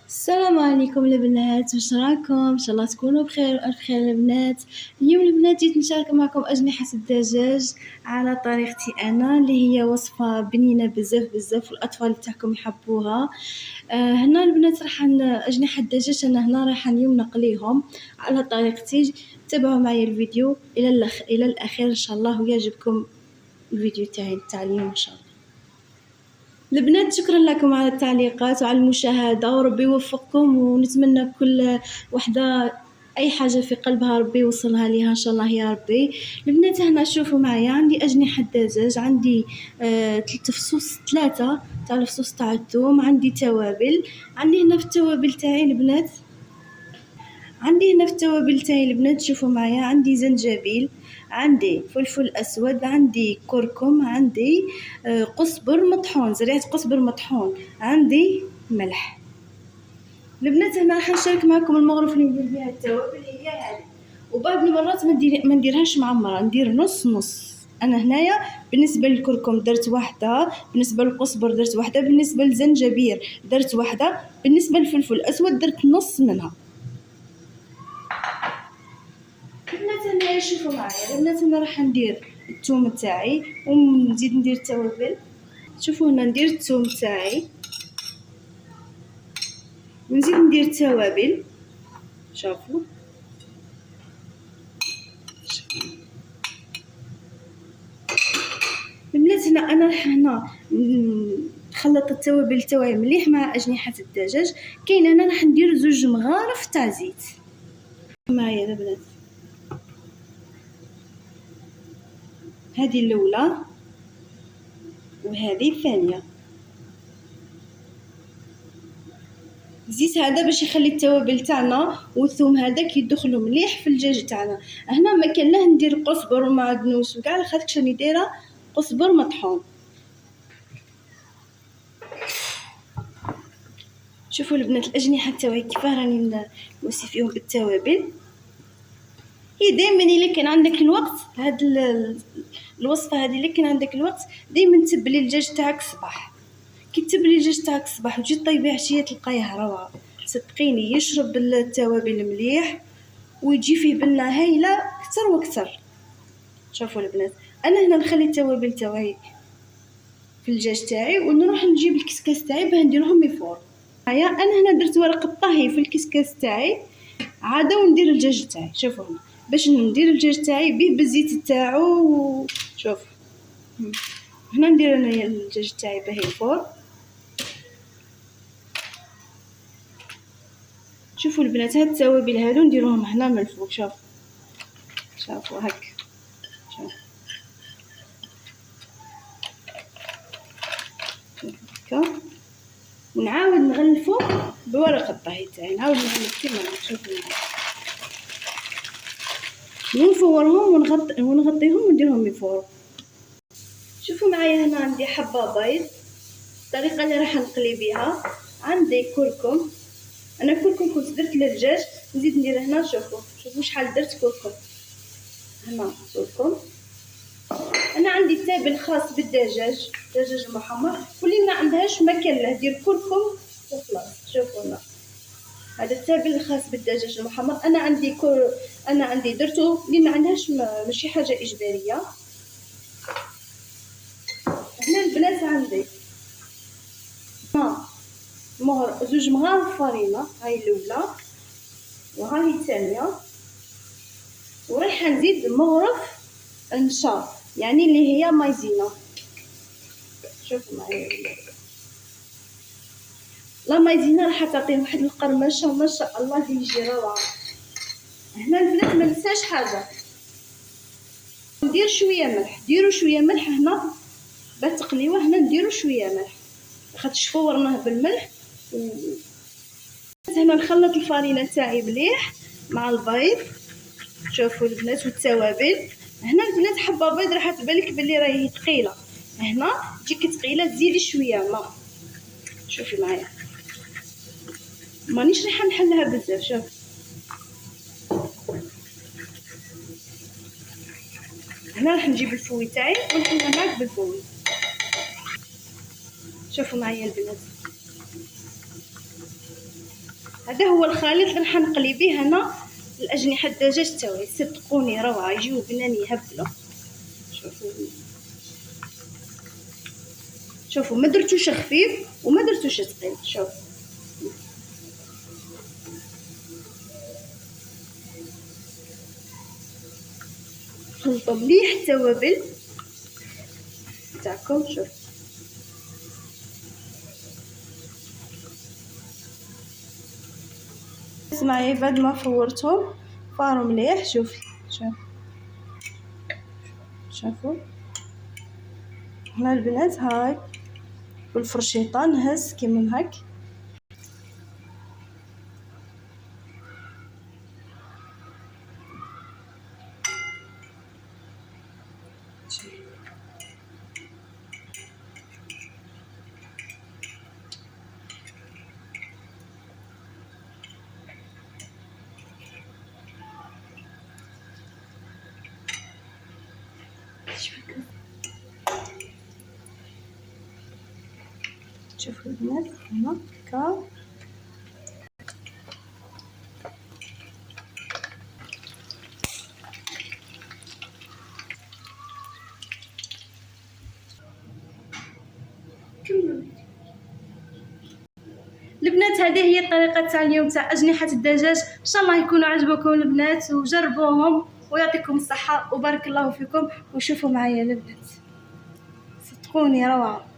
السلام عليكم البنات، واش راكم؟ ان شاء الله تكونوا بخير والف خير البنات. اليوم البنات جيت نشارك معكم اجنحه الدجاج على طريقتي انا، اللي هي وصفه بنينه بزاف والاطفال تاعكم يحبوها. هنا البنات راح اجنحه الدجاج انا هنا راح اليوم نقليهم على طريقتي. تابعوا معي الفيديو الى الاخير ان شاء الله ويعجبكم الفيديو تاع اليوم ان شاء الله. البنات شكرا لكم على التعليقات وعلى المشاهدة، وربي يوفقكم، ونتمنى كل وحدة أي حاجة في قلبها ربي يوصلها ليها إن شاء الله يا ربي. البنات هنا شوفوا معايا عندي أجنحة دجاج، عندي 3 تاع الفصوص تاع الثوم، عندي توابل. عندي هنا في التوابل تاعي البنات شوفوا معايا عندي زنجبيل، عندي فلفل اسود، عندي كركم، عندي قزبر مطحون، زريعه قزبر مطحون، عندي ملح. البنات هنا راح نشارك معكم المغرف اللي ندير بها التوابل هي هذه، وبعض المرات ما نديرهاش معمره، ندير نص نص. انا هنايا بالنسبه للكركم درت واحده، بالنسبه للقزبر درت واحده، بالنسبه للزنجبيل درت واحده، بالنسبه للفلفل الاسود درت نص منها. البنات هنا شوفوا معايا البنات، انا راح ندير الثوم تاعي ونزيد ندير التوابل. شوفوا هنا ندير الثوم تاعي ونزيد ندير التوابل. شوفوا البنات هنا انا راح نخلط التوابل تاعي مليح مع اجنحه الدجاج. كاين انا راح ندير 2 مغارف تاع زيت معايا البنات. هذه الاولى وهذه الثانيه. الزيت هذا باش يخلي التوابل تاعنا والثوم هذاك يدخلوا مليح في الدجاج تاعنا. هنا ما كان له ندير قزبر ومعدنوس وكاع، خاطرش راني دايره قزبر مطحون. شوفوا البنات الاجنحه تاعي كيفاه راني نوصي فيهم بالتوابل. هي دائما الا كان عندك الوقت، هاد الوصفه هذه الا كان عندك الوقت دائما تبلي الدجاج تاعك الصباح. كي تبلي الدجاج تاعك الصباح وتجي طيبيه عشيه تلقايه روعه، صدقيني يشرب التوابل مليح ويجي فيه بنه هايله اكثر واكثر. شوفوا البنات انا هنا نخلي التوابل تاعي في الدجاج تاعي ونروح نجيب الكسكاس تاعي باه نديرهم يفور. هيا انا هنا درت ورق الطهي في الكسكاس تاعي عاده، وندير الدجاج تاعي. شوفوا هنا باش ندير الدجاج تاعي بيه بالزيت تاعو. شوف هنا ندير انا الدجاج تاعي باه يفور. شوفوا البنات هاد التوابل هادو نديروهم هنا من الفوق. شوفوا هكا. هكا ونعاود نغلفو بورق الطهي تاعي، نعاود نغلف كيما شوفوا ونفورهم ونغطيهم ونديرهم يفوروا. شوفوا معايا هنا عندي حبه بيض، الطريقه اللي راح نقلي بها. عندي كركم، انا كركم كنت درت للدجاج نزيد ندير هنا. شوفوا شحال درت كركم هنا. كركم انا عندي تابل خاص بالدجاج، دجاج المحمر، واللي ما عندهاش ما كان له دير كركم وخلاص. شوفوا هنا هذا التابل الخاص بالدجاج المحمر انا عندي درته. اللي ما عندهاش ماشي حاجه اجباريه. هنا البنات عندي 2 مغارف فرينه، هاي الاولى وهاي الثانيه، وراح نزيد مغرف نشا يعني اللي هي مايزينا. شوفوا معايا لا مايزينا راح تعطي واحد القرمشه ما شاء الله يجي روعه. هنا البنات ما ننساش حاجه، ندير شويه ملح. ديروا شويه ملح هنا باه تقليوه. هنا نديروا شويه ملح خاطرش فورناه بالملح. هنا نخلط الفرينه تاعي مليح مع البيض. شوفوا البنات والتوابل. هنا البنات حبه بيض راح تبالك بلي راهي ثقيله، هنا تجيك ثقيله تزيدي شويه ماء. شوفي معايا مانيش رايحه نحلها بزاف. شوف هنا راح نجيب الفوي تاعي ونحلها معاك بالفوي. شوفوا معايا البنات هذا هو الخليط اللي راح نقلي به انا الاجنحه الدجاج تاوعي. صدقوني روعه، يجيو بنان يهبلوا. شوفوا شوفوا، ما درتوش خفيف وما درتوش ثقيل. شوف خلطوا مليح التوابل تاعكم. شوف اسمعي، بعد ما فورتهم فاروا مليح. شوفي شوفوا هنا البنات، هاي بالفرشيطه نهز كيما هاك. شوفوا البنات هنا هكا. البنات هذه هي الطريقه تاع اليوم تاع اجنحه الدجاج. ان شاء الله يكونوا عجبكم البنات وجربوهم ويعطيكم الصحه وبارك الله فيكم. وشوفوا معايا البنات، صدقوني روعه.